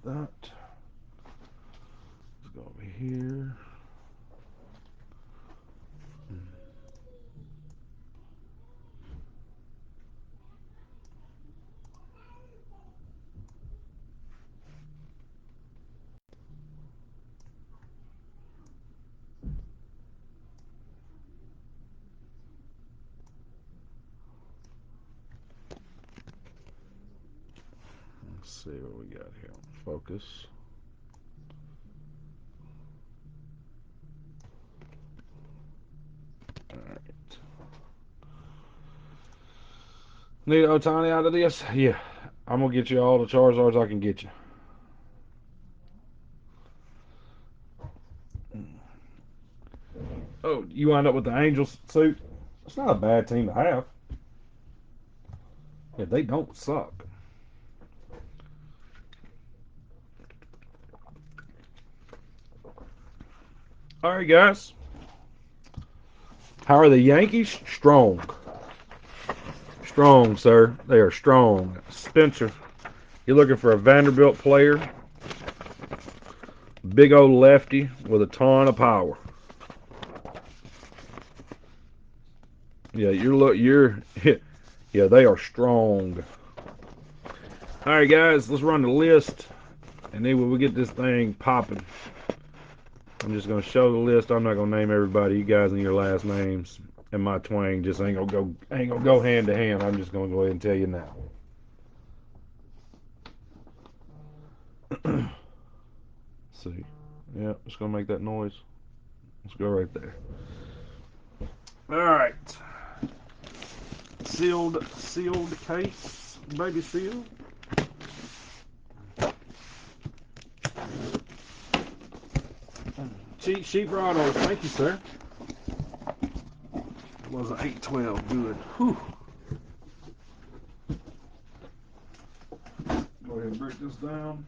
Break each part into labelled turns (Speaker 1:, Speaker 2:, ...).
Speaker 1: that. Let's go over here. Let's see what we got here. Focus. All right. Need Otani out of this? Yeah. I'm gonna get you all the Charizards I can get you. Oh, you wind up with the Angels suit? It's not a bad team to have. Yeah, they don't suck. All right, guys. How are the Yankees? Strong. Strong, sir. They are strong. Spencer, you're looking for a Vanderbilt player. Big old lefty with a ton of power. Yeah, you're yeah, they are strong. All right, guys, let's run the list, and then when we get this thing popping, I'm just gonna show the list. I'm not gonna name everybody. You guys and your last names and my twang just ain't gonna go hand to hand. I'm just gonna go ahead and tell you now. See, yeah, just gonna make that noise. Let's go right there. All right, sealed case, baby seal. Cheat sheet auto. Thank you, sir. It was an 812. Good. Whew. Go ahead and break this down.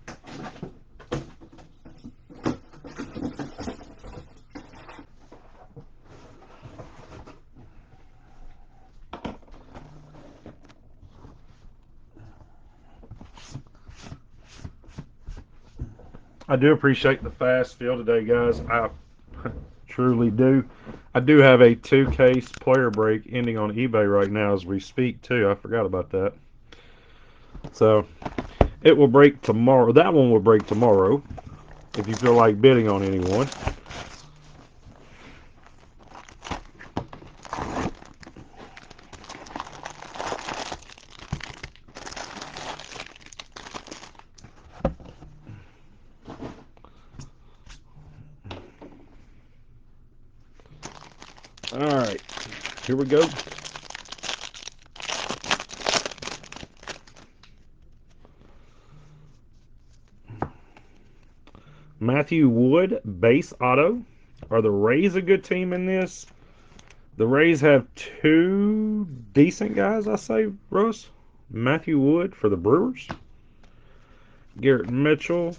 Speaker 1: I do appreciate the fast fill today, guys. I truly do. I do have a two case player break ending on eBay right now as we speak, too. I forgot about that. So it will break tomorrow. That one will break tomorrow if you feel like bidding on anyone. All right, here we go. Matthew Wood, base auto. Are the Rays a good team in this? The Rays have two decent guys, I say, Russ. Matthew Wood for the Brewers. Garrett Mitchell.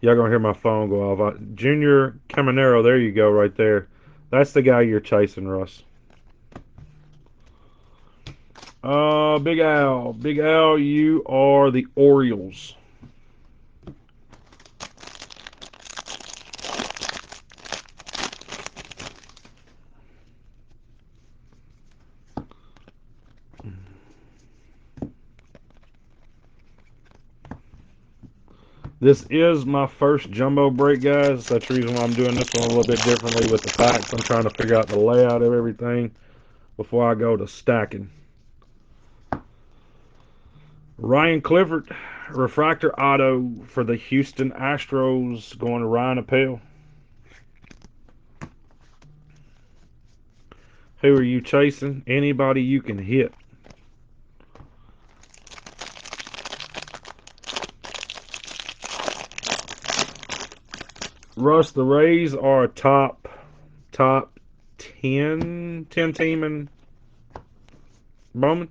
Speaker 1: Y'all gonna hear my phone go off. Junior Caminero, there you go, right there. That's the guy you're chasing, Russ. Big Al. Big Al, you are the Orioles. This is my first jumbo break, guys. That's the reason why I'm doing this one a little bit differently with the packs. I'm trying to figure out the layout of everything before I go to stacking. Ryan Clifford, refractor auto for the Houston Astros, going to Ryan Appel. Who are you chasing? Anybody you can hit. Russ, the Rays are a top 10 team in Bowman.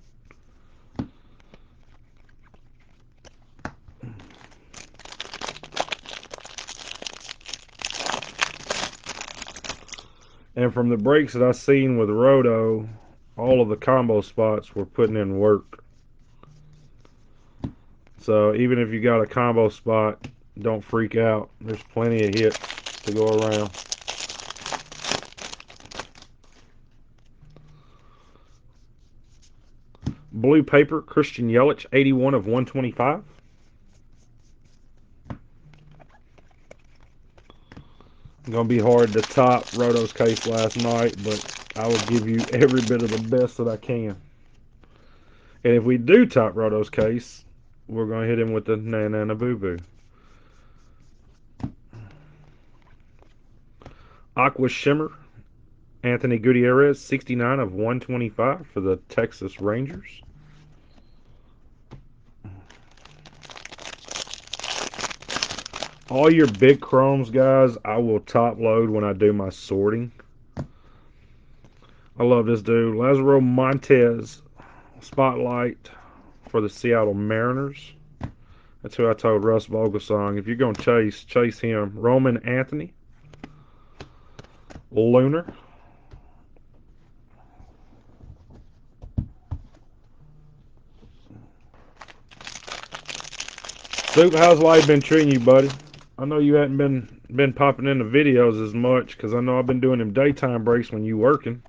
Speaker 1: And from the breaks that I've seen with Roto, all of the combo spots were putting in work. So even if you got a combo spot, don't freak out. There's plenty of hits to go around. Blue paper, Christian Yelich, 81 of 125. Gonna be hard to top Roto's case last night, but I will give you every bit of the best that I can. And if we do top Roto's case, we're gonna hit him with the na na na boo boo. Aqua Shimmer, Anthony Gutierrez, 69 of 125 for the Texas Rangers. All your big chromes, guys, I will top load when I do my sorting. I love this dude. Lazaro Montez, Spotlight for the Seattle Mariners. That's who I told Russ Vogelsong. If you're going to chase him. Roman Anthony, Lunar. Duke, how's life been treating you, buddy? I know you hadn't been popping in the videos as much because I know I've been doing them daytime breaks when you working.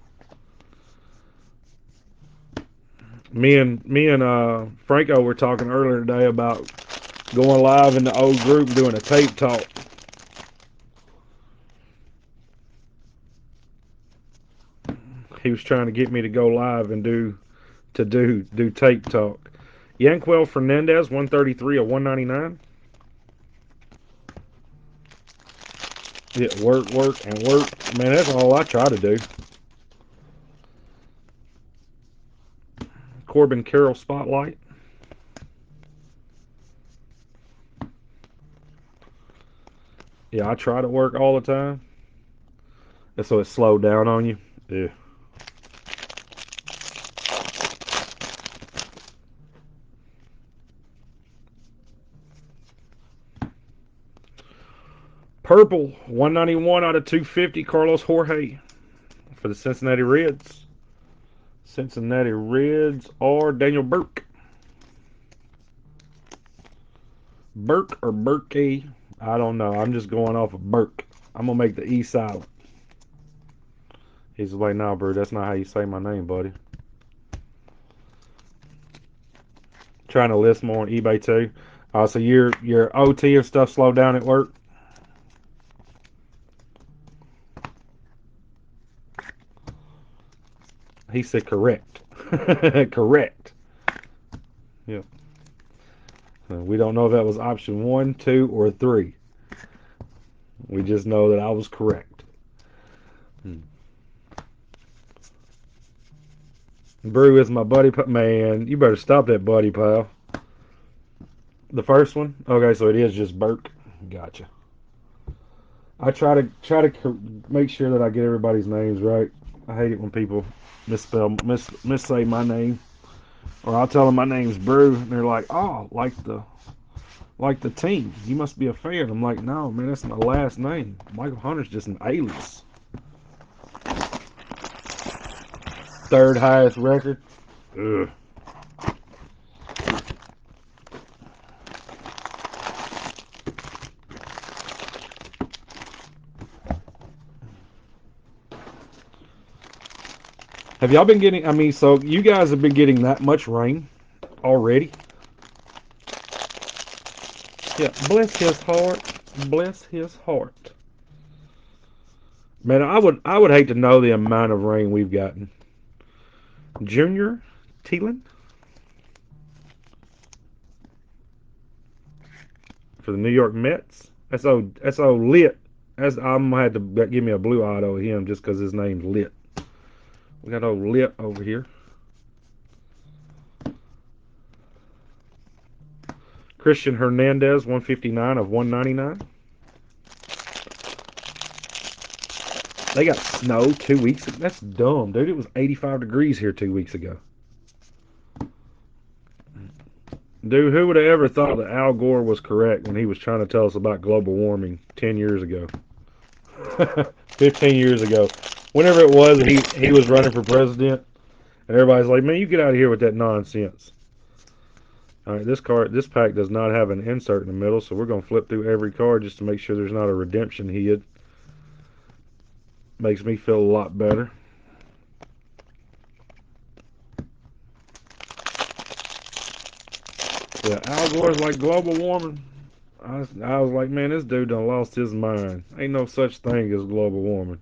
Speaker 1: Me and Franco were talking earlier today about going live in the old group doing a tape talk. He was trying to get me to go live and do tape talk. Yanquel Fernandez, 133 or 199. Yeah, work, and work. Man, that's all I try to do. Corbin Carroll Spotlight. Yeah, I try to work all the time. And so it slowed down on you. Yeah. Purple, 191 out of 250, Carlos Jorge for the Cincinnati Reds. Cincinnati Reds or Daniel Burke. Burke or Burkey? I don't know. I'm just going off of Burke. I'm going to make the E silent. He's like, nah, bro, that's not how you say my name, buddy. Trying to list more on eBay too. So your OT and stuff slowed down at work? He said correct. Correct. Yep. We don't know if that was option 1, 2, or 3. We just know that I was correct. Brew is my buddy. Man, you better stop that, buddy, pal. The first one? Okay, so it is just Burke. Gotcha. I try to make sure that I get everybody's names right. I hate it when people missay my name, or I'll tell them my name's Brew, and they're like, "Oh, like the team. You must be a fan." I'm like, "No, man, that's my last name. Michael Hunter's just an alias." Third highest record. Ugh. Have y'all been getting? I mean, so you guys have been getting that much rain already? Yeah, bless his heart. Bless his heart. Man, I would hate to know the amount of rain we've gotten. Junior Thielen for the New York Mets. That's so lit. I'm gonna have to give me a blue auto of him just because his name's Lit. We got old Lit over here. Christian Hernandez, 159 of 199. They got snow 2 weeks ago. That's dumb, dude. It was 85 degrees here 2 weeks ago. Dude, who would have ever thought that Al Gore was correct when he was trying to tell us about global warming 10 years ago? 15 years ago. Whenever it was, he was running for president, and everybody's like, man, you get out of here with that nonsense. All right, this pack does not have an insert in the middle, so we're going to flip through every card just to make sure there's not a redemption hid. Makes me feel a lot better. Yeah, Al Gore's like global warming. I was like, man, this dude done lost his mind. Ain't no such thing as global warming.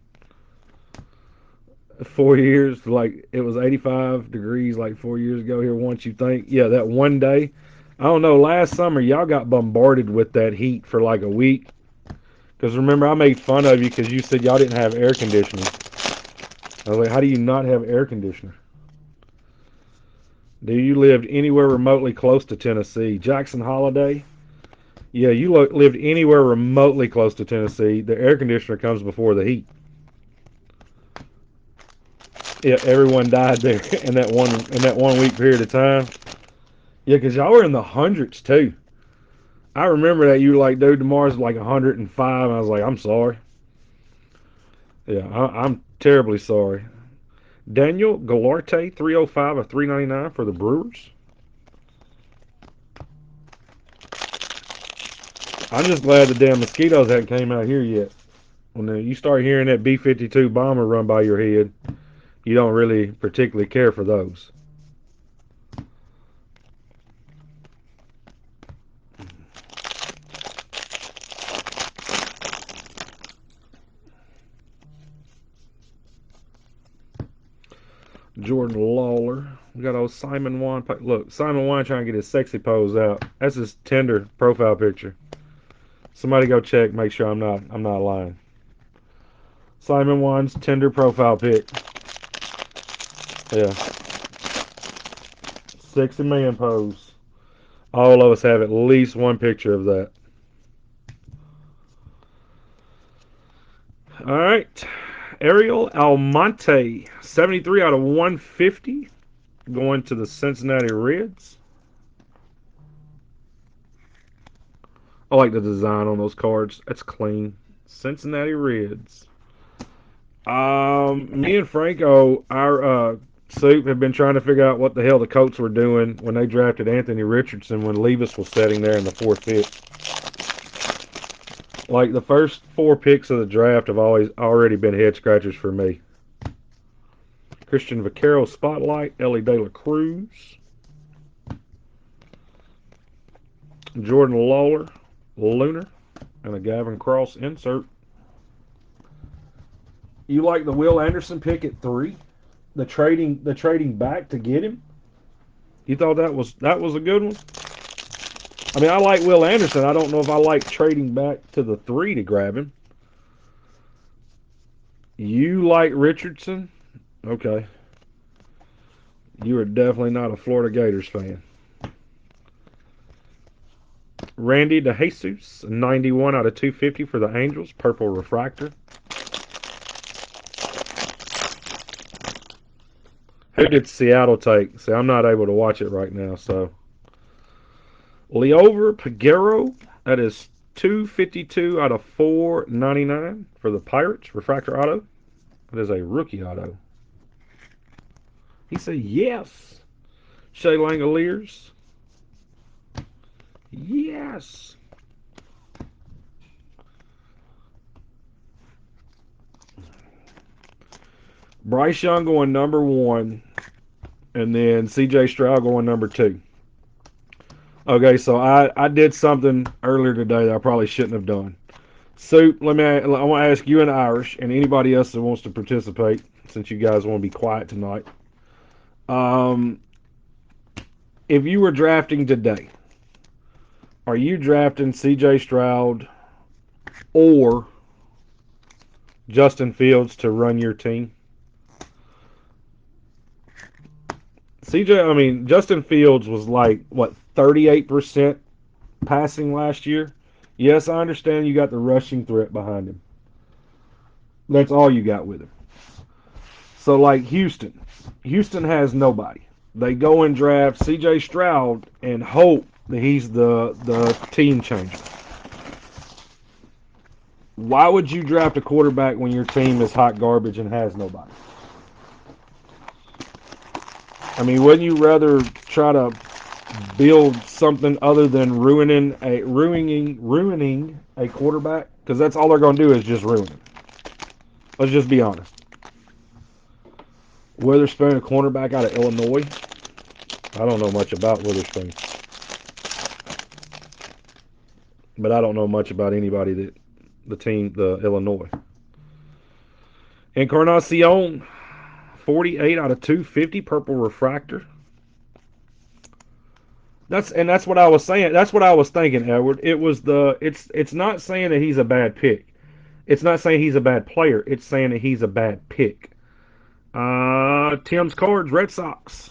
Speaker 1: 4 years, like it was 85 degrees like 4 years ago here. Once you think, yeah, that one day, I don't know. Last summer, y'all got bombarded with that heat for like a week. Because remember, I made fun of you because you said y'all didn't have air conditioning. I was like, how do you not have air conditioner? Do you lived anywhere remotely close to Tennessee? Jackson Holiday? Yeah, you lived anywhere remotely close to Tennessee. The air conditioner comes before the heat. Yeah, everyone died there in that 1 week period of time. Yeah, because y'all were in the hundreds too. I remember that you were like, dude, tomorrow's like 105. And I was like, I'm sorry. Yeah, I'm terribly sorry. Daniel Galarte, 305 of 399 for the Brewers. I'm just glad the damn mosquitoes hadn't came out here yet. When you start hearing that B-52 bomber run by your head, you don't really particularly care for those. Jordan Lawler. We got old Simon Wan. Look, Simon Wan trying to get his sexy pose out. That's his Tinder profile picture. Somebody go check, make sure I'm not lying. Simon Wan's Tinder profile pic. Yeah, sexy man pose. All of us have at least one picture of that. All right, Ariel Almonte, 73 out of 150, going to the Cincinnati Reds. I like the design on those cards. That's clean. Cincinnati Reds. Me and Franco, our soup, have been trying to figure out what the hell the Colts were doing when they drafted Anthony Richardson when Levis was sitting there in the fourth pick. Like the first four picks of the draft have already been head scratchers for me. Christian Vaquero Spotlight, Ellie De La Cruz, Jordan Lawler, Lunar, and a Gavin Cross insert. You like the Will Anderson pick at 3? The trading back to get him? You thought that was a good one? I mean, I like Will Anderson. I don't know if I like trading back to the 3 to grab him. You like Richardson? Okay. You are definitely not a Florida Gators fan. Randy DeJesus, 91 out of 250 for the Angels, purple refractor. Who did Seattle take? See, I'm not able to watch it right now, so. Leover Peguero, that is 252 out of 499 for the Pirates, refractor auto. That is a rookie auto. He said yes. Shea Langoliers. Yes. Bryce Young going number 1, and then C.J. Stroud going number 2. Okay, so I did something earlier today that I probably shouldn't have done. So I want to ask you and Irish and anybody else that wants to participate, since you guys want to be quiet tonight. Um, if you were drafting today, are you drafting C.J. Stroud or Justin Fields to run your team? Justin Fields was like, what, 38% passing last year? Yes, I understand you got the rushing threat behind him. That's all you got with him. So, like Houston has nobody. They go and draft C.J. Stroud and hope that he's the team changer. Why would you draft a quarterback when your team is hot garbage and has nobody? I mean, wouldn't you rather try to build something other than ruining a quarterback, because that's all they're going to do is just ruin him. Let's just be honest. Witherspoon, a cornerback out of Illinois. I don't know much about Witherspoon, but I don't know much about anybody that the team, the Illinois. Encarnacion, 48 out of 250, purple refractor. That's what I was saying. That's what I was thinking, Edward. It's not saying that he's a bad pick. It's not saying he's a bad player. It's saying that he's a bad pick. Tim's Cards, Red Sox.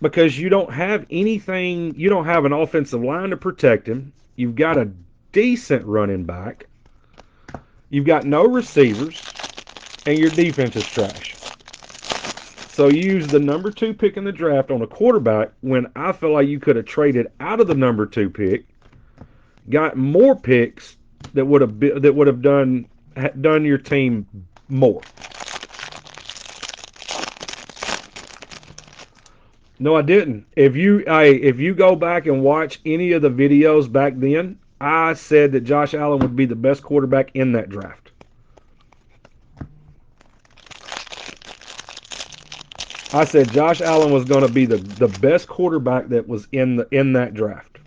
Speaker 1: Because you don't have anything, you don't have an offensive line to protect him. You've got a decent running back. You've got no receivers, and your defense is trash. So you use the number 2 pick in the draft on a quarterback when I feel like you could have traded out of the number 2 pick, got more picks that would have done your team more. No, I didn't. If you go back and watch any of the videos back then, I said that Josh Allen would be the best quarterback in that draft. I said Josh Allen was going to be the best quarterback that was in that draft.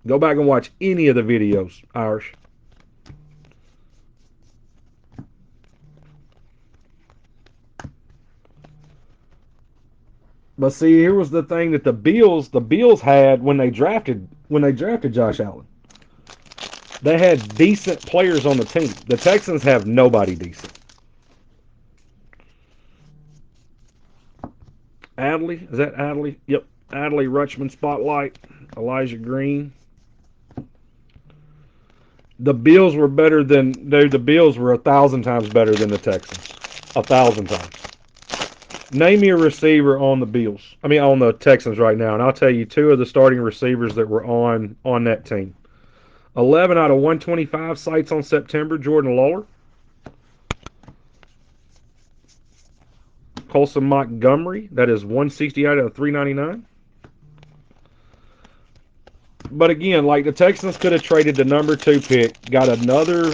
Speaker 1: Go back and watch any of the videos, Irish. But see, here was the thing that the Bills had when they drafted Josh Allen. They had decent players on the team. The Texans have nobody decent. Adley, is that Adley? Yep. Adley, Rutschman Spotlight, Elijah Green. The Bills were better than the Bills were 1,000 times better than the Texans. 1,000 times. Name me a receiver on the Bills. I mean on the Texans right now, and I'll tell you 2 of the starting receivers that were on that team. 11 out of 125 sites on September. Jordan Lawler, Colson Montgomery. That is 160 out of 399. But again, like the Texans could have traded the number 2 pick, got another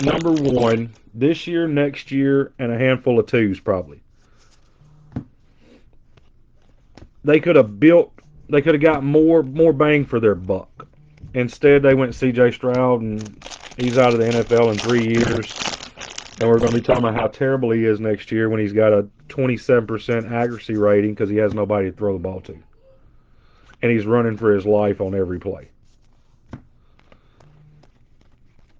Speaker 1: number 1 this year, next year, and a handful of 2s probably. They could have got more bang for their buck. Instead, they went C.J. Stroud, and he's out of the NFL in 3 years. And we're going to be talking about how terrible he is next year when he's got a 27% accuracy rating because he has nobody to throw the ball to. And he's running for his life on every play.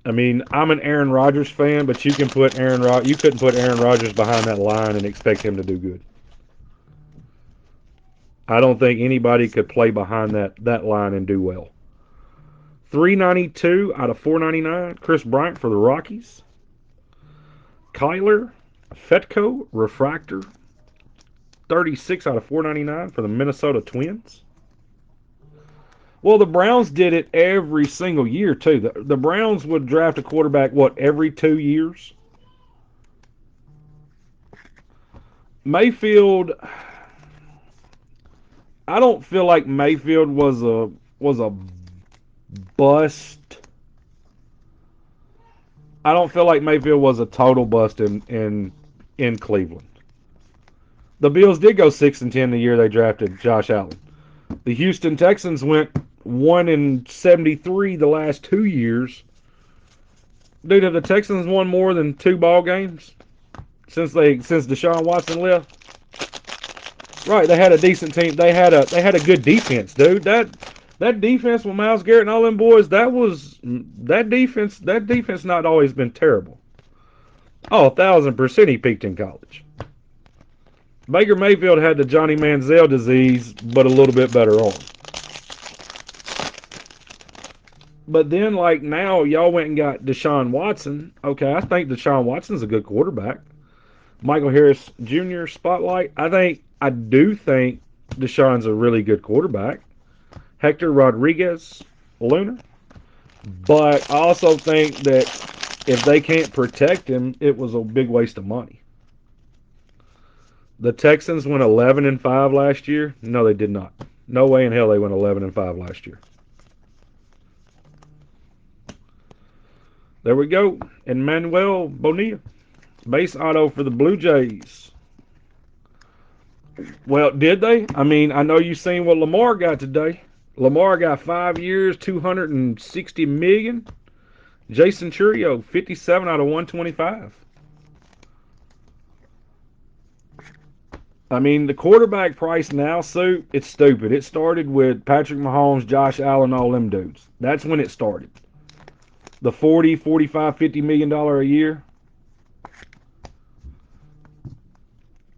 Speaker 1: I mean, I'm an Aaron Rodgers fan, but you couldn't put Aaron Rodgers behind that line and expect him to do good. I don't think anybody could play behind that line and do well. 392 out of 499, Chris Bryant for the Rockies. Kyler Fetco, refractor, 36 out of 499 for the Minnesota Twins. Well, the Browns did it every single year, too. The Browns would draft a quarterback, every 2 years? Mayfield, I don't feel like Mayfield was a bust. I don't feel like Mayfield was a total bust in Cleveland. The Bills did go 6-10 the year they drafted Josh Allen. The Houston Texans went 1-73 the last 2 years. Dude, have the Texans won more than 2 ball games since Deshaun Watson left? Right, they had a decent team. They had a good defense, dude. That defense with Myles Garrett and all them boys, that defense not always been terrible. Oh, 1,000% he peaked in college. Baker Mayfield had the Johnny Manziel disease, but a little bit better arm. But then, like now, y'all went and got Deshaun Watson. Okay, I think Deshaun Watson's a good quarterback. Michael Harris Jr. Spotlight. I do think Deshaun's a really good quarterback. Hector Rodriguez Lunar. But I also think that if they can't protect him, it was a big waste of money. The Texans went 11-5 last year. No, they did not. No way in hell they went 11-5 last year. There we go. And Manuel Bonilla, base auto for the Blue Jays. Well, did they? I mean, I know you seen what Lamar got today. Lamar got 5 years, 260 million. Jason Churio, 57 out of 125. I mean, the quarterback price now, Sue, it's stupid. It started with Patrick Mahomes, Josh Allen, all them dudes. That's when it started. The 40, 45, $50 million a year.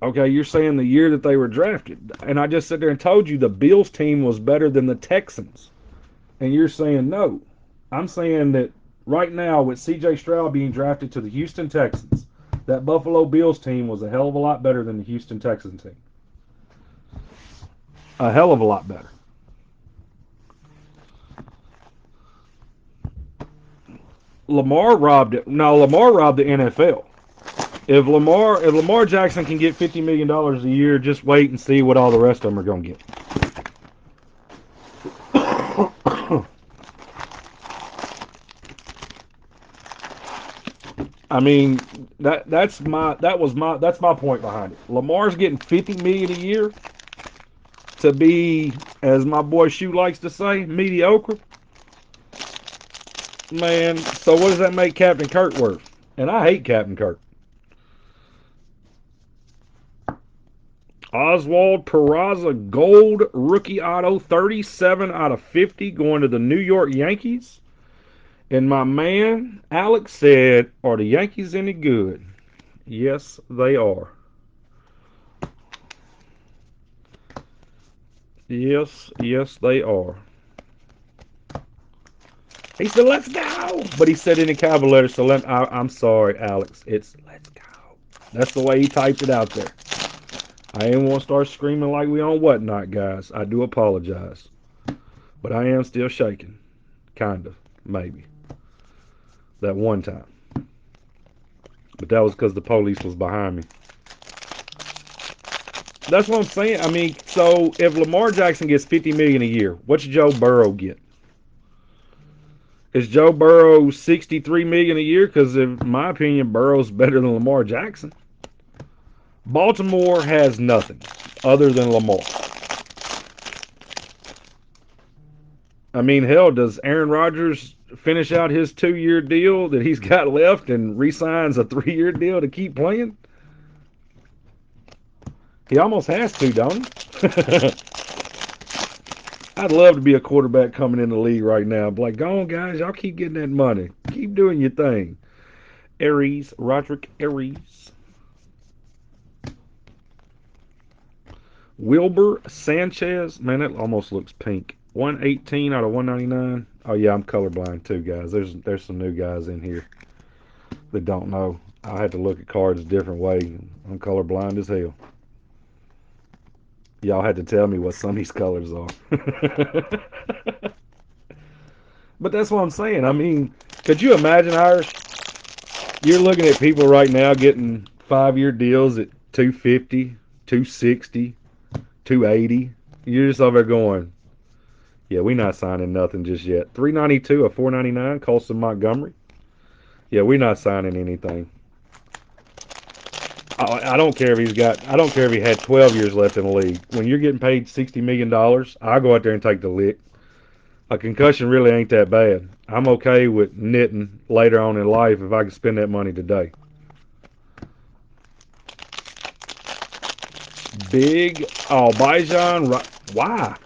Speaker 1: Okay, you're saying the year that they were drafted. And I just sat there and told you the Bills team was better than the Texans. And you're saying no. I'm saying that right now, with CJ Stroud being drafted to the Houston Texans, that Buffalo Bills team was a hell of a lot better than the Houston Texans team. A hell of a lot better. Lamar robbed it. No, Lamar robbed the NFL. If Lamar Jackson can get $50 million a year, just wait and see what all the rest of them are going to get. I mean, that's my point behind it. Lamar's getting 50 million a year to be, as my boy Shoe likes to say, mediocre. Man, so what does that make Captain Kirk worth? And I hate Captain Kirk. Oswald Peraza Gold Rookie Auto, 37 out of 50, going to the New York Yankees. And my man Alex said, are the Yankees any good? Yes, they are. Yes, they are. He said, let's go. But he said it in capital letters, so I'm sorry, Alex. It's let's go. That's the way he typed it out there. I ain't want to start screaming like we on whatnot, guys. I do apologize. But I am still shaking. Kind of. Maybe. That one time. But that was because the police was behind me. That's what I'm saying. I mean, so if Lamar Jackson gets 50 million a year, what's Joe Burrow get? Is Joe Burrow 63 million a year? Because in my opinion, Burrow's better than Lamar Jackson. Baltimore has nothing other than Lamar. I mean, hell, does Aaron Rodgers finish out his 2-year deal that he's got left and re-signs a 3-year deal to keep playing? He almost has to, don't he? I'd love to be a quarterback coming in the league right now. Like, go on, guys. Y'all keep getting that money. Keep doing your thing. Aries, Roderick Aries. Wilbur Sanchez. Man, that almost looks pink. 118 out of 199. Oh, yeah, I'm colorblind too, guys. There's some new guys in here that don't know. I had to look at cards a different way. I'm colorblind as hell. Y'all had to tell me what some of these colors are. But that's what I'm saying. I mean, could you imagine, Irish? You're looking at people right now getting 5-year deals at 250, 260, 280. You're just over there going, yeah, we not signing nothing just yet. 392 or 499, Colson Montgomery. Yeah, we not signing anything. I don't care if he's got. I don't care if he had 12 years left in the league. When you're getting paid $60 million, I'll go out there and take the lick. A concussion really ain't that bad. I'm okay with knitting later on in life if I can spend that money today. Big, Bijan. Why?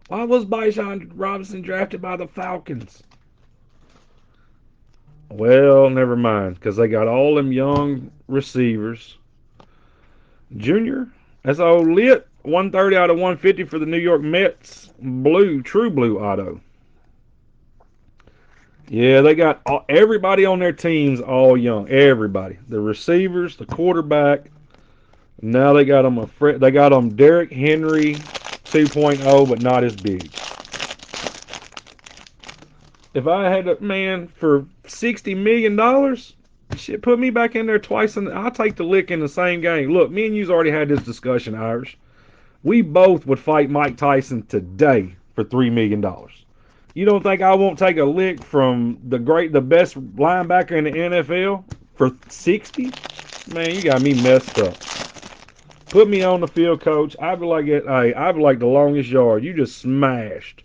Speaker 1: Why was Bijan Robinson drafted by the Falcons? Well, never mind, because they got all them young receivers. Junior, that's old lit. 130 out of 150 for the New York Mets. Blue, true blue auto. Yeah, they got everybody on their teams all young. Everybody, the receivers, the quarterback. Now they got them they got them Derrick Henry 2.0, but not as big. If I had a man for $60 million, shit, put me back in there twice, and I'll take the lick in the same game. Look, me and you's already had this discussion, Irish. We both would fight Mike Tyson today for $3 million. You don't think I won't take a lick from the best linebacker in the NFL for 60? Man, you got me messed up. Put me on the field, coach. I'd be like it. Hey, I'd be like the longest yard. You just smashed.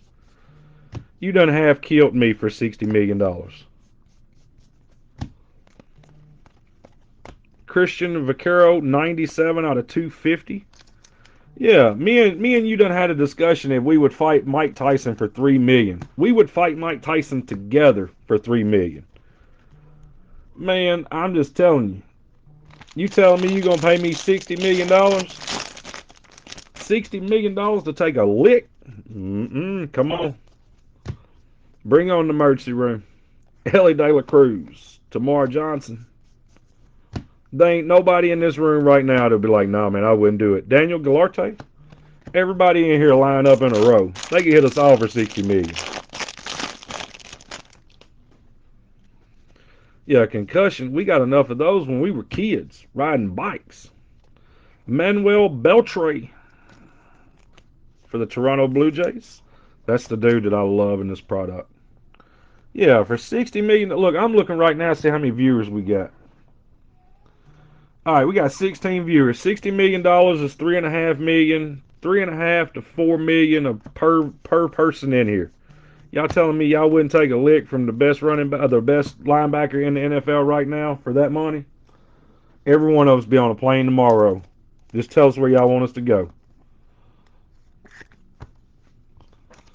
Speaker 1: You done half killed me for $60 million. Christian Vaquero, 97 out of 250. Yeah, me and you done had a discussion if we would fight Mike Tyson for $3 million. We would fight Mike Tyson together for $3 million. Man, I'm just telling you. You telling me you gonna pay me $60 million? $60 million to take a lick? Come on. Bring on the emergency room. Ellie De La Cruz, Tamar Johnson. They ain't nobody in this room right now that'll be like, nah, man, I wouldn't do it. Daniel Galarte, everybody in here line up in a row. They can hit us all for $60 million. Yeah, concussion. We got enough of those when we were kids riding bikes. Manuel Beltre for the Toronto Blue Jays. That's the dude that I love in this product. Yeah, for $60 million. Look, I'm looking right now to see how many viewers we got. All right, we got 16 viewers. $60 million is 3.5 million, 3.5 to 4 million per person in here. Y'all telling me y'all wouldn't take a lick from the best the best linebacker in the NFL right now for that money? Every one of us be on a plane tomorrow. Just tell us where y'all want us to go.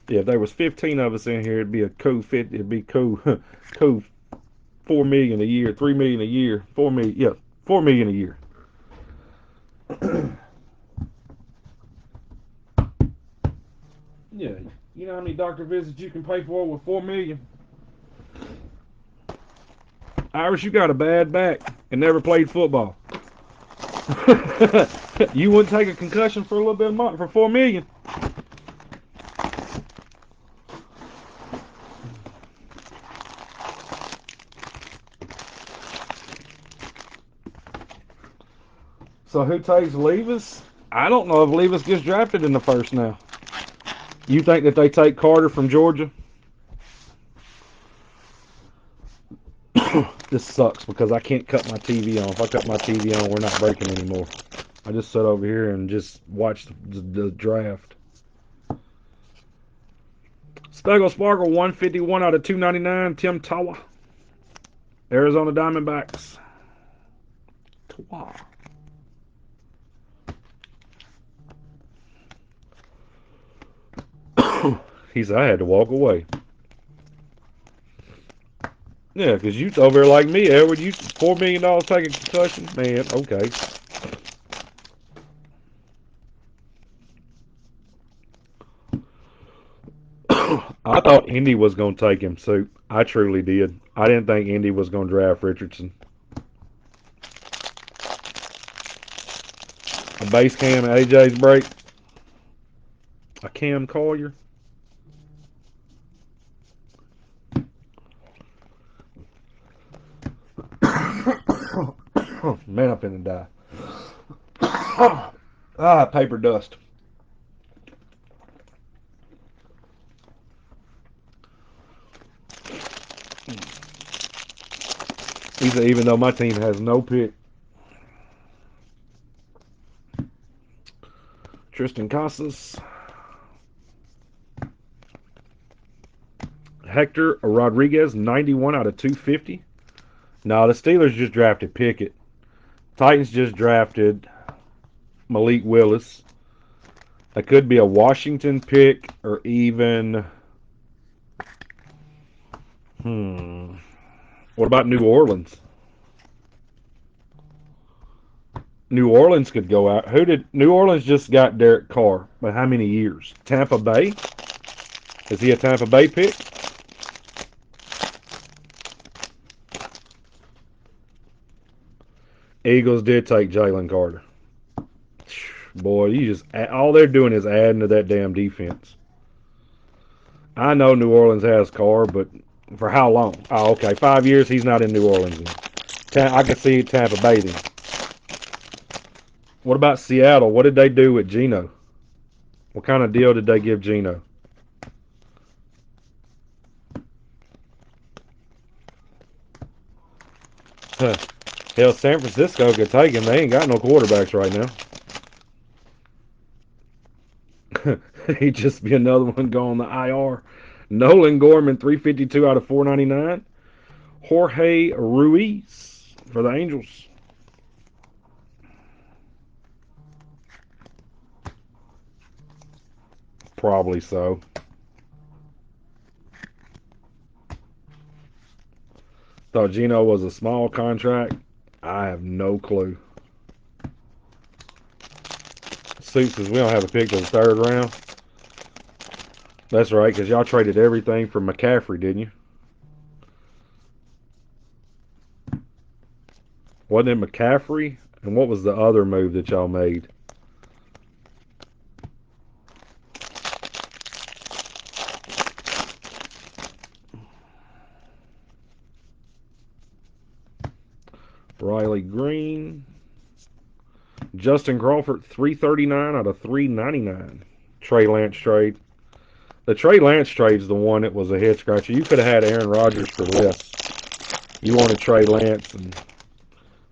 Speaker 1: Yeah, if there was 15 of us in here, it'd be a cool 50. It'd be cool, cool 4 million a year, 3 million a year, 4 million. Yeah, 4 million a year. Yeah, you know how many doctor visits you can pay for with 4 million? Irish, you got a bad back and never played football. You wouldn't take a concussion for a little bit of money for 4 million. So who takes Levis? I don't know if Levis gets drafted in the first now. You think that they take Carter from Georgia? This sucks because I can't cut my TV on. If I cut my TV on, we're not breaking anymore. I just sat over here and just watched the draft. Stuggle Sparkle, 151 out of 299. Tim Tawa, Arizona Diamondbacks. Tawa. He said I had to walk away. Yeah, because you over there like me, Edward. You $4 million taking concussion, man. Okay. I thought Indy was going to take him, so I truly did. I didn't think Indy was going to draft Richardson. A base cam at AJ's break. A Cam Collier. Man, I'm finna die. Paper dust. He said, even though my team has no pick. Tristan Casas. Hector Rodriguez, 91 out of 250. No, the Steelers just drafted Pickett. Titans just drafted Malik Willis. That could be a Washington pick or even. What about New Orleans? New Orleans could go out. Who did New Orleans just got Derek Carr? But how many years? Tampa Bay? Is he a Tampa Bay pick? Eagles did take Jalen Carter. Boy, you just all they're doing is adding to that damn defense. I know New Orleans has Carr, but for how long? Oh, okay, 5 years. He's not in New Orleans. I can see Tampa Bay then. What about Seattle? What did they do with Geno? What kind of deal did they give Geno? Huh. Hell, San Francisco could take him. They ain't got no quarterbacks right now. He'd just be another one going the IR. Nolan Gorman, 352 out of 499. Jorge Ruiz for the Angels. Probably so. Thought Geno was a small contract. I have no clue. Suit says we don't have a pick to the third round. That's right, because y'all traded everything for McCaffrey, didn't you? Wasn't it McCaffrey? And what was the other move that y'all made? Riley Green. Justin Crawford, 339 out of 399. Trey Lance trade. The Trey Lance trade's the one that was a head scratcher. You could have had Aaron Rodgers for less. You wanted Trey Lance, and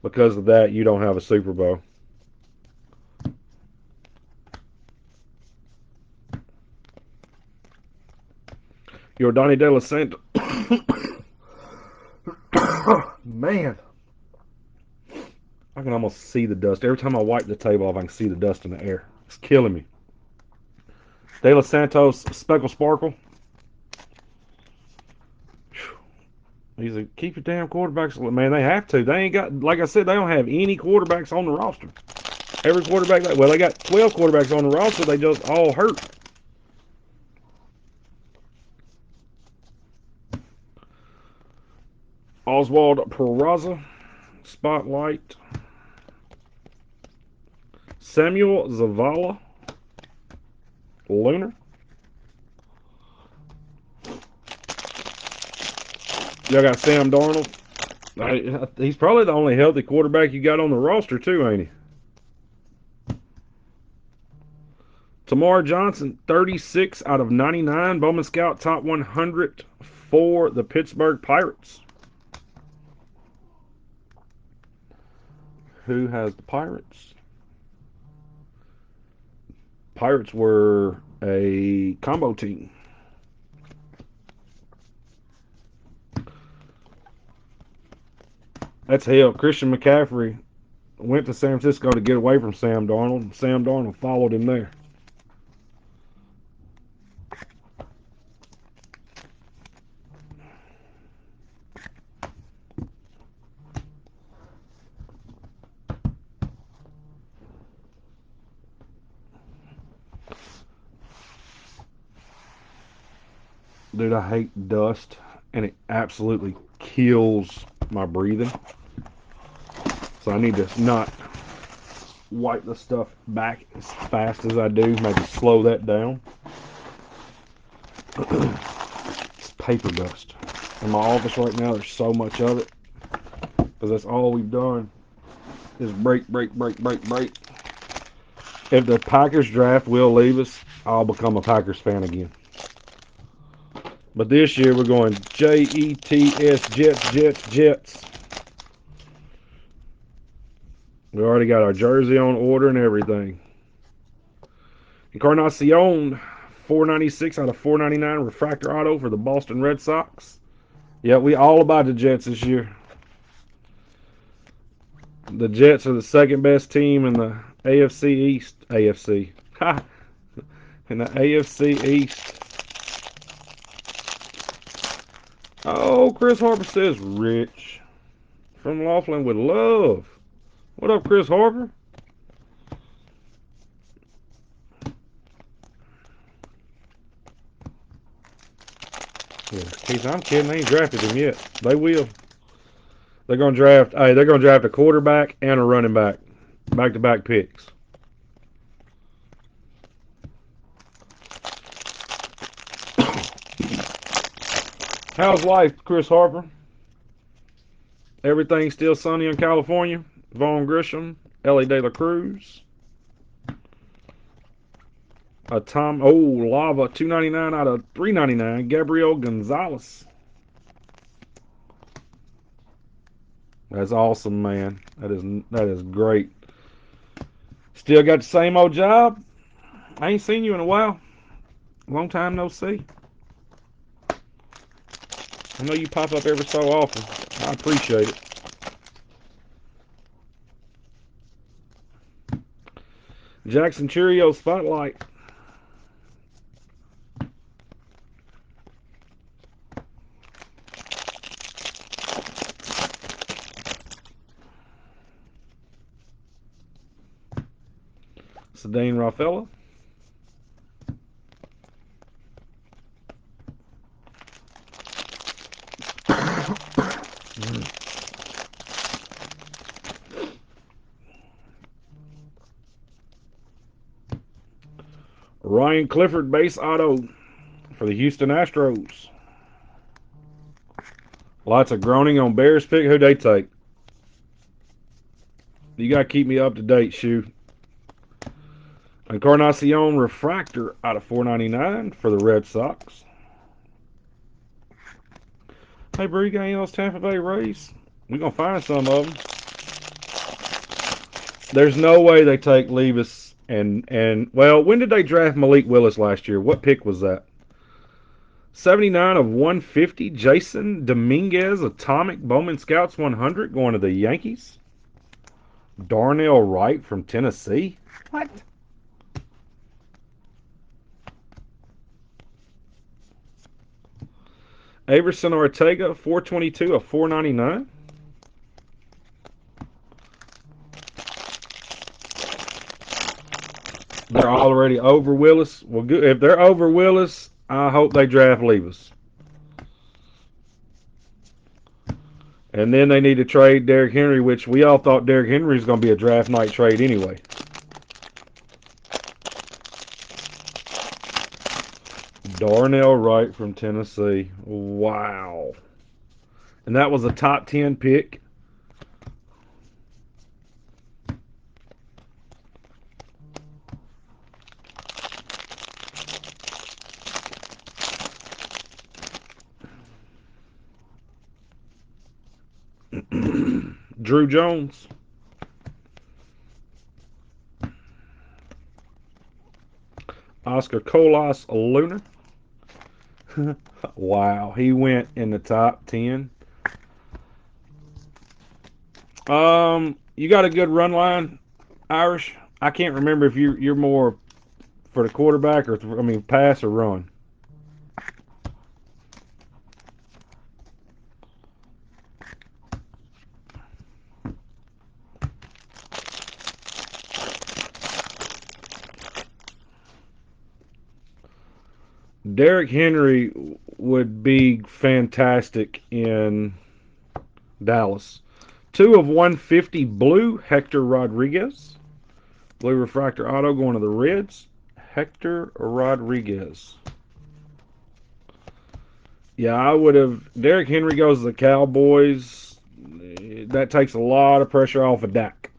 Speaker 1: because of that, you don't have a Super Bowl. You're Donnie De La Santa. Man, I can almost see the dust. Every time I wipe the table off, I can see the dust in the air. It's killing me. De Los Santos, Speckle Sparkle. He's a keep your damn quarterbacks. Man, they have to. They ain't got, like I said, they don't have any quarterbacks on the roster. Every quarterback, well, they got 12 quarterbacks on the roster. They just all hurt. Oswald Peraza, Spotlight. Samuel Zavala, Lunar. Y'all got Sam Darnold. He's probably the only healthy quarterback you got on the roster, too, ain't he? Tamar Johnson, 36 out of 99. Bowman Scout top 100 for the Pittsburgh Pirates. Who has the Pirates? Pirates were a combo team. That's hell. Christian McCaffrey went to San Francisco to get away from Sam Darnold. Sam Darnold followed him there. Dude, I hate dust, and it absolutely kills my breathing. So I need to not wipe the stuff back as fast as I do. Maybe slow that down. It's paper dust. In my office right now, there's so much of it. Because that's all we've done is break. If the Packers draft will leave us, I'll become a Packers fan again. But this year we're going Jets, Jets. We already got our jersey on order and everything. Encarnacion, 496 out of 499 refractor auto for the Boston Red Sox. Yeah, we all about the Jets this year. The Jets are the second best team in the AFC East. AFC. Ha! In the AFC East. Oh, Chris Harper says Rich from Laughlin with love. What up, Chris Harper? Yeah, Keith, I'm kidding. They ain't drafted him yet. They will. They're gonna draft. Hey, they're gonna draft a quarterback and a running back, back-to-back picks. How's life, Chris Harper? Everything still sunny in California? Vaughn Grisham, Ellie De La Cruz. A Tom, oh, Lava, 299 out of 399. Gabriel Gonzalez. That's awesome, man. That is great. Still got the same old job. I ain't seen you in a while. Long time no see. I know you pop up every so often. I appreciate it. Jackson Cheerios Spotlight. Sedane Rafaela. Ryan Clifford base auto for the Houston Astros. Lots of groaning on Bears pick. Who'd they take? You got to keep me up to date, Shoe. Encarnacion Refractor out of 499 for the Red Sox. Hey, bro, you got any of those Tampa Bay Rays? We're going to find some of them. There's no way they take Levis and well, when did they draft Malik Willis last year? What pick was that? 79 of 150. Jason Dominguez Atomic Bowman Scouts 100 going to the Yankees. Darnell Wright from Tennessee. What? Averson Ortega 422 of 499. They're already over Willis. Well, good. If they're over Willis, I hope they draft Levis. And then they need to trade Derrick Henry, which we all thought Derrick Henry was going to be a draft night trade anyway. Darnell Wright from Tennessee. Wow. And that was a top 10 pick. Drew Jones. Oscar Colas Lunar. Wow, he went in the top 10. You got a good run line, Irish. I can't remember if you're more for the quarterback or pass or run. Derrick Henry would be fantastic in Dallas. 2 of 150 blue, Hector Rodriguez. Blue refractor auto going to the Reds. Hector Rodriguez. Yeah, I would have. Derrick Henry goes to the Cowboys. That takes a lot of pressure off of Dak.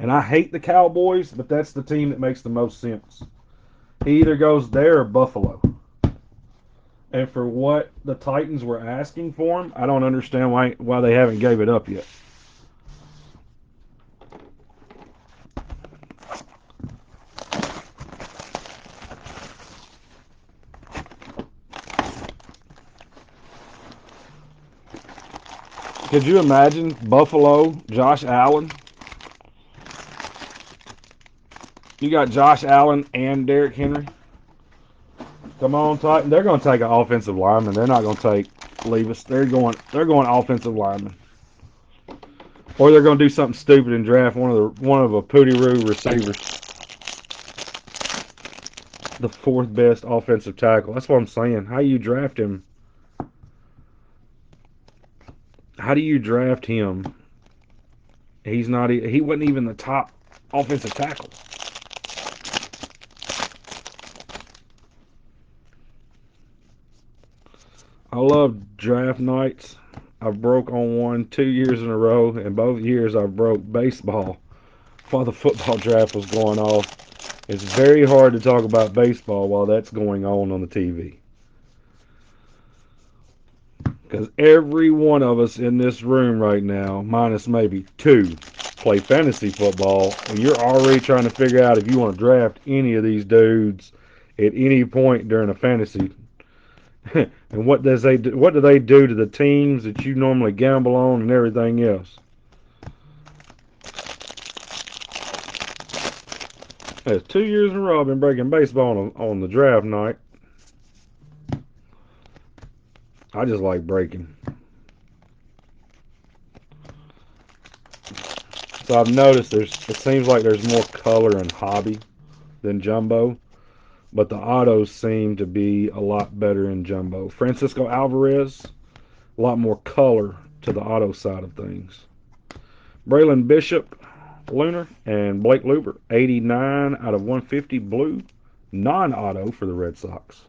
Speaker 1: And I hate the Cowboys, but that's the team that makes the most sense. He either goes there or Buffalo. And for what the Titans were asking for him, I don't understand why they haven't gave it up yet. Could you imagine Buffalo, Josh Allen? You got Josh Allen and Derrick Henry. Come on, Titan. They're going to take an offensive lineman. They're not going to take Levis. They're going offensive lineman. Or they're going to do something stupid and draft one of a Pooty-Roo receivers. The fourth best offensive tackle. That's what I'm saying. How you draft him? How do you draft him? He wasn't even the top offensive tackle. I love draft nights. I broke on one 2 years in a row, and both years I broke baseball while the football draft was going off. It's very hard to talk about baseball while that's going on the TV. Because every one of us in this room right now, minus maybe two, play fantasy football, and you're already trying to figure out if you want to draft any of these dudes at any point during a fantasy. And what do they do to the teams that you normally gamble on and everything else? That's 2 years in a row I've been breaking baseball on the draft night. I just like breaking. So I've noticed it seems like there's more color in hobby than jumbo, but the autos seem to be a lot better in jumbo. Francisco Alvarez, a lot more color to the auto side of things. Braylon Bishop, Lunar, and Blake Luber, 89 out of 150 blue, non-auto for the Red Sox.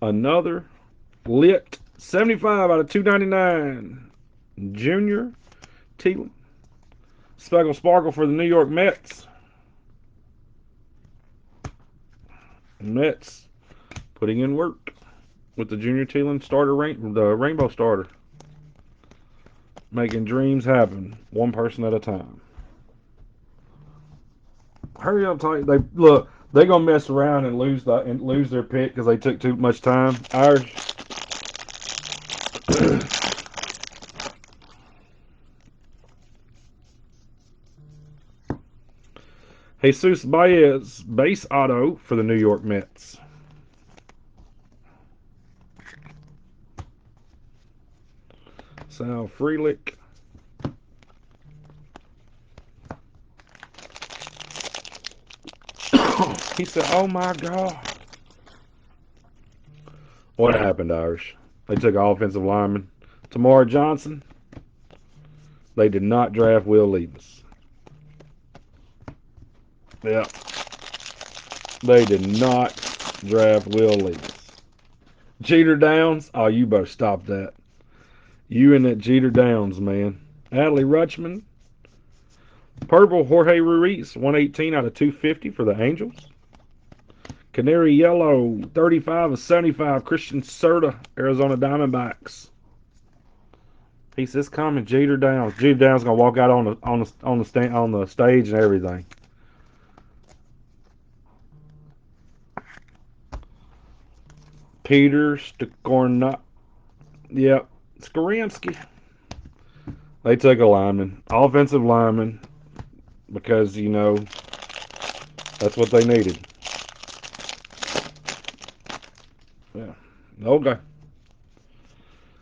Speaker 1: Another lit 75 out of 299. Junior Teelan. Speckle Sparkle for the New York Mets. Mets putting in work with the Junior Teelan starter the Rainbow Starter. Making dreams happen, one person at a time. Hurry up, Titan. They're gonna mess around and lose their pick because they took too much time. Ours. Jesus Baez, base auto for the New York Mets. Sal Frelick. He said, "Oh my God." What happened, Irish? They took an offensive lineman. Tamar Johnson. They did not draft Will Levis. Yeah. They did not draft Will Levis. Jeter Downs. Oh, you better stop that. You and that Jeter Downs, man. Adley Rutschman. Purple Jorge Ruiz, 118 out of 250 for the Angels. Canary Yellow, 35 of 75, Christian Serta, Arizona Diamondbacks. He says, "Coming, Jeter Downs." Jeter Downs gonna walk out on the stage and everything. Peter Stokorna, yep, Skoransky. They took a lineman, offensive lineman, because that's what they needed. Yeah, okay.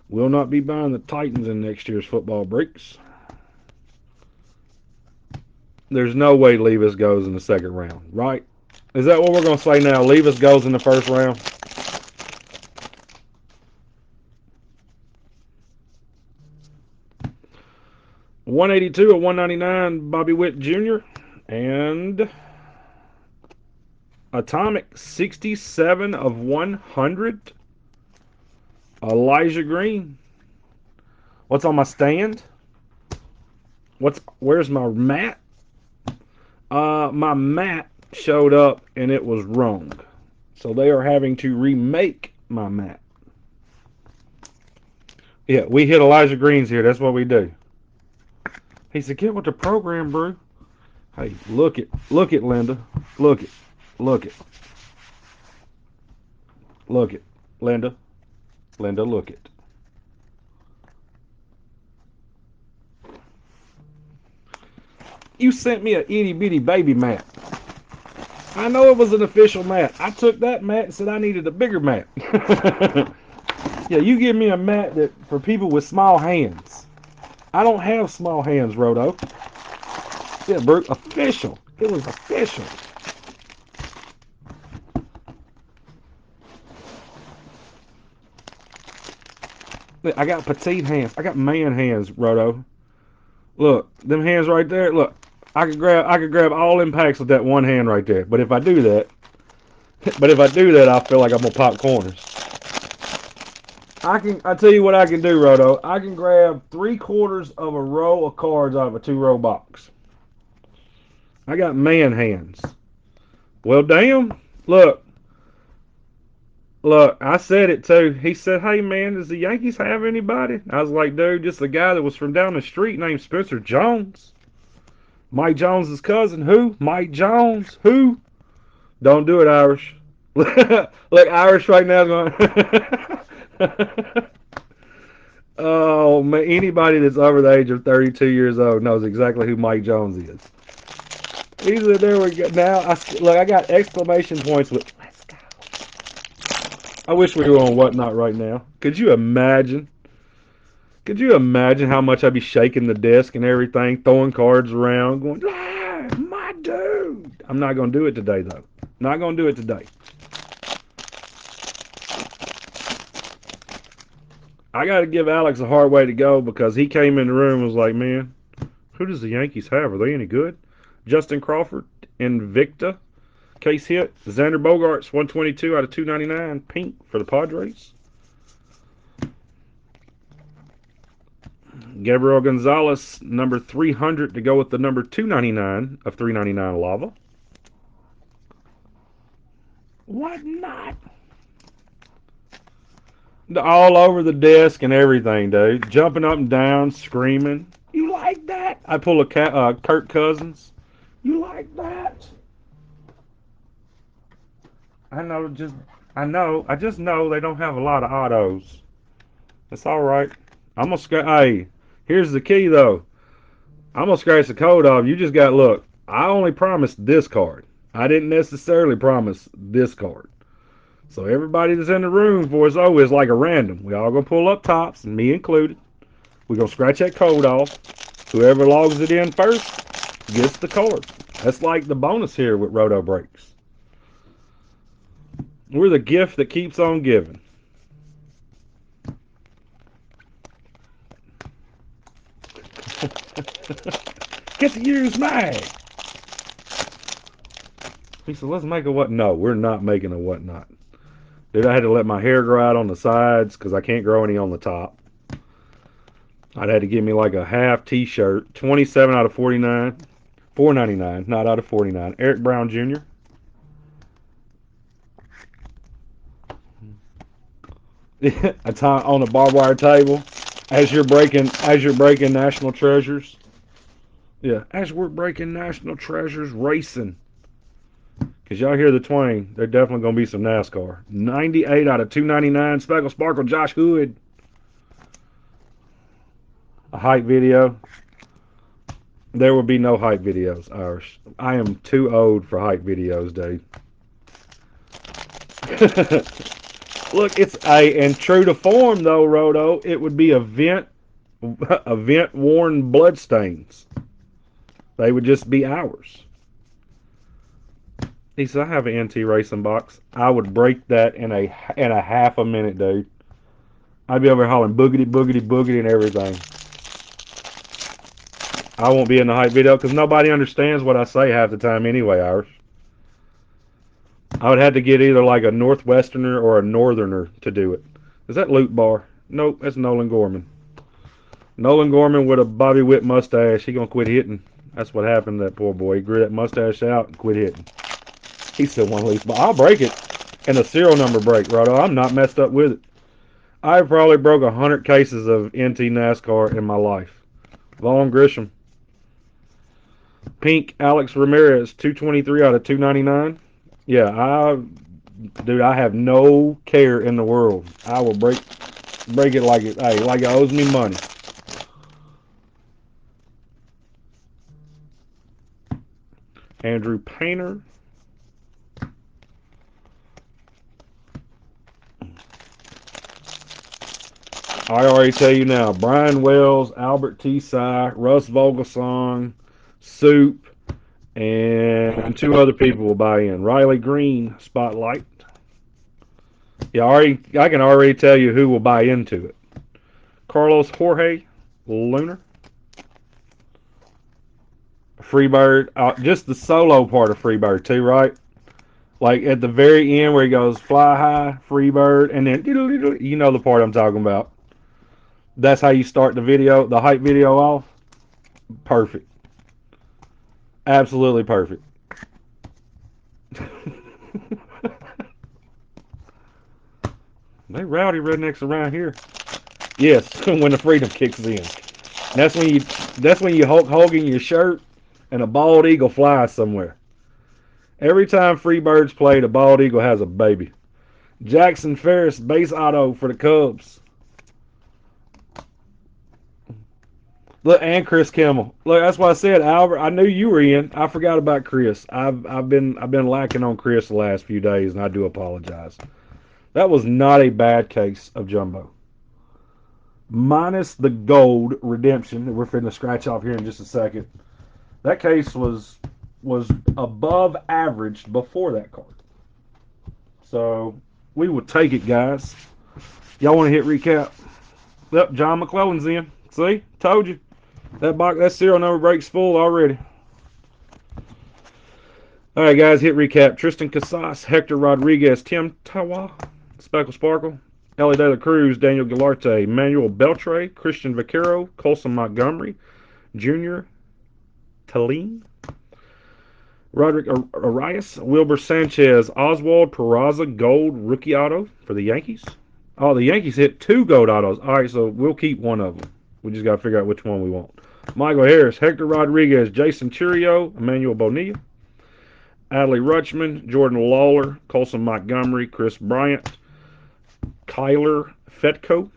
Speaker 1: Will not be buying the Titans in next year's football breaks. There's no way Levis goes in the second round, right? Is that what we're going to say now? Levis goes in the first round? $182 at $199, Bobby Witt Jr. And Atomic 67 of 100, Elijah Green. What's on my stand? Where's my mat? My mat showed up and it was wrong. So they are having to remake my mat. Yeah, we hit Elijah Green's here. That's what we do. He said, "Get with the program, bro." Hey, look it, Linda. Look it, look it, look it, Linda. Linda, look it. You sent me a itty bitty baby mat. I know it was an official mat. I took that mat and said I needed a bigger mat. Yeah, you give me a mat that for people with small hands. I don't have small hands, Roto. Yeah, bro, official. It was official. I got petite hands. I got man hands, Roto. Look, them hands right there. Look, I could grab all them packs with that one hand right there. But if I do that, I feel like I'm gonna pop corners. I tell you what I can do, Roto. I can grab 3/4 of a row of cards out of a 2-row box. I got man hands. Well, damn. Look, look. I said it too. He said, "Hey man, does the Yankees have anybody?" I was like, "Dude, just a guy that was from down the street named Spencer Jones. Mike Jones's cousin. Who? Mike Jones. Who? Don't do it, Irish. Look, Irish right now going." Oh man, anybody that's over the age of 32 years old knows exactly who Mike Jones is. He said, "There we go." Now, I got exclamation points with "Let's go." I wish we were on whatnot right now. Could you imagine? Could you imagine how much I'd be shaking the desk and everything, throwing cards around, going, "Ah, my dude." I'm not gonna do it today though. Not gonna do it today. I got to give Alex a hard way to go because he came in the room and was like, "Man, who does the Yankees have? Are they any good?" Justin Crawford, Invicta, case hit. Xander Bogaerts, 122 out of 299, pink for the Padres. Gabriel Gonzalez, number 300 to go with the number 299 of 399 lava. What not? All over the desk and everything, dude. Jumping up and down, screaming. You like that? I pull a Kirk Cousins. You like that? I know, just I know. I just know they don't have a lot of autos. That's all right. I'm gonna scratch. Hey, here's the key though. I'm gonna scratch the code off. You just got look. I only promised this card. I didn't necessarily promise this card. So everybody that's in the room for us is like a random. We all gonna pull up tops, and me included. We gonna scratch that code off. Whoever logs it in first gets the card. That's like the bonus here with Roto Breaks. We're the gift that keeps on giving. Get to use mag. He said, "Let's make a what?" No, we're not making a whatnot. Dude, I had to let my hair grow out on the sides because I can't grow any on the top. I'd had to give me like a half T-shirt. 27 out of 49. 4.99, not out of 49. Eric Brown Jr. A time on a barbed wire table as you're breaking national treasures. Yeah, as we're breaking national treasures racing. Cause y'all hear the twang, there definitely gonna be some NASCAR. 98 out of 299. Speckle Sparkle Josh Hood. A hype video. There will be no hype videos, Irish. I am too old for hype videos, dude. Look, it's a and true to form though, Roto. It would be event worn bloodstains. They would just be ours. He said, "I have an NT racing box. I would break that in a half a minute, dude. I'd be over here hollering boogity boogity boogity and everything. I won't be in the hype video because nobody understands what I say half the time anyway, Irish. I would have to get either like a Northwesterner or a Northerner to do it. Is that Loot Bar? Nope, that's Nolan Gorman. Nolan Gorman with a Bobby Witt mustache. He gonna quit hitting. That's what happened to that poor boy. He grew that mustache out and quit hitting. He still one loose, but I'll break it. And a serial number break, Roto. I'm not messed up with it. I probably broke 100 cases of NT NASCAR in my life. Vaughn Grisham. Pink Alex Ramirez, 223 out of 299. Yeah, dude, I have no care in the world. I will break it like it owes me money. Andrew Painter. I already tell you now, Brian Wells, Albert T. Sy, Russ Vogelsong, Soup, and two other people will buy in. Riley Green, Spotlight. Yeah, I can already tell you who will buy into it. Carlos Jorge, Lunar. Freebird, just the solo part of Freebird too, right? Like at the very end where he goes fly high, Freebird, and then you know the part I'm talking about. That's how you start the video, the hype video off. Perfect, absolutely perfect. They rowdy rednecks around here. Yes, when the freedom kicks in. That's when you that's when you Hulk Hogan your shirt and a bald eagle flies somewhere. Every time Freebird's played, a bald eagle has a baby. Jackson Ferris base auto for the Cubs. Look, and Chris Kimmel. Look, that's why I said Albert. I knew you were in. I forgot about Chris. I've been lacking on Chris the last few days, and I do apologize. That was not a bad case of jumbo. Minus the gold redemption that we're finna scratch off here in just a second. That case was above average before that card. So we will take it, guys. Y'all want to hit recap? Yep, John McClellan's in. See, told you that serial number break's full already. All right, guys, hit recap. Tristan Casas, Hector Rodriguez, Tim Tawa, Speckle Sparkle, Ellie De La Cruz, Daniel Gilarte, Manuel Beltre, Christian Vaquero, Colson Montgomery, Junior Talene, Roderick Arias, Wilbur Sanchez, Oswald Peraza, Gold Rookie Auto for the Yankees. Oh, the Yankees hit two gold autos. All right, so we'll keep one of them. We just got to figure out which one we want. Michael Harris, Hector Rodriguez, Jason Churio, Emmanuel Bonilla, Adley Rutschman, Jordan Lawler, Colson Montgomery, Chris Bryant, Kyler Fetco,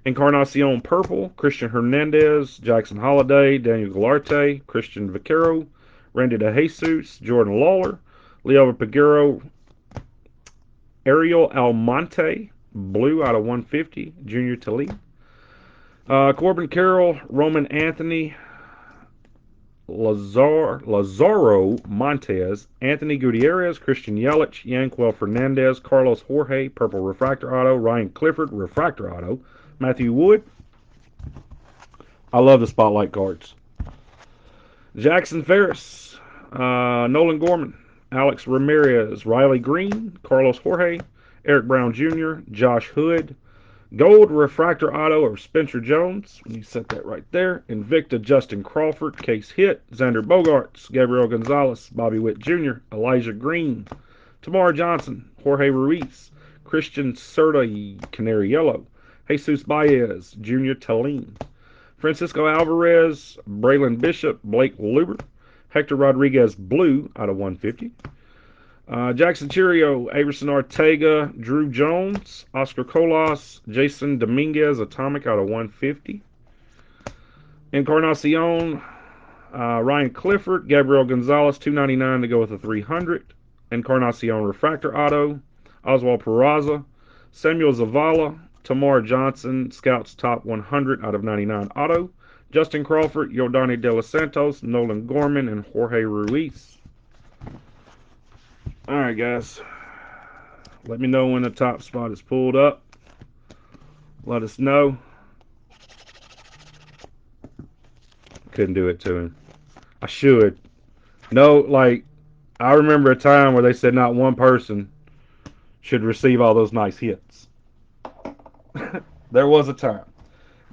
Speaker 1: Encarnacion Purple, Christian Hernandez, Jackson Holiday, Daniel Galarte, Christian Vaquero, Randy DeJesus, Jordan Lawler, Leo Piguero, Ariel Almonte, Blue out of 150, Junior Talib, Corbin Carroll, Roman Anthony, Lazaro Montez, Anthony Gutierrez, Christian Yelich, Yanquel Fernandez, Carlos Jorge, Purple Refractor Auto, Ryan Clifford, Refractor Auto, Matthew Wood. I love the spotlight cards. Jackson Ferris, Nolan Gorman, Alex Ramirez, Riley Green, Carlos Jorge, Eric Brown Jr., Josh Hood, Gold Refractor Auto of Spencer Jones. You set that right there. Invicta Justin Crawford, Case Hit, Xander Bogaerts, Gabriel Gonzalez, Bobby Witt Jr., Elijah Green, Tamar Johnson, Jorge Ruiz, Christian Serta, Canary Yellow, Jesus Baez, Junior Talene, Francisco Alvarez, Braylon Bishop, Blake Luber, Hector Rodriguez Blue out of 150. Jackson Churio, Averson Ortega, Drew Jones, Oscar Colas, Jason Dominguez, Atomic out of 150. Encarnacion, Ryan Clifford, Gabriel Gonzalez, 299 to go with a 300. Encarnacion Refractor Auto, Oswald Peraza, Samuel Zavala, Tamar Johnson, Scouts Top 100 out of 99 Auto, Justin Crawford, Yordani De Los Santos, Nolan Gorman, and Jorge Ruiz. All right, guys. Let me know when the top spot is pulled up. Let us know. Couldn't do it to him. I should. No, like, I remember a time where they said not one person should receive all those nice hits. There was a time.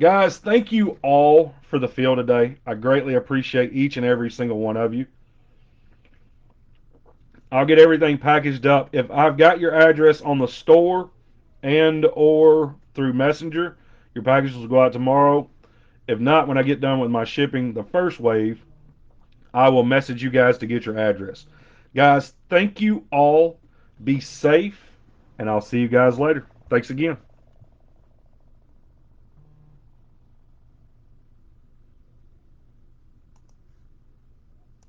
Speaker 1: Guys, thank you all for the field today. I greatly appreciate each and every single one of you. I'll get everything packaged up. If I've got your address on the store and or through Messenger, your packages will go out tomorrow. If not, when I get done with my shipping, the first wave, I will message you guys to get your address. Guys, thank you all. Be safe, and I'll see you guys later. Thanks again.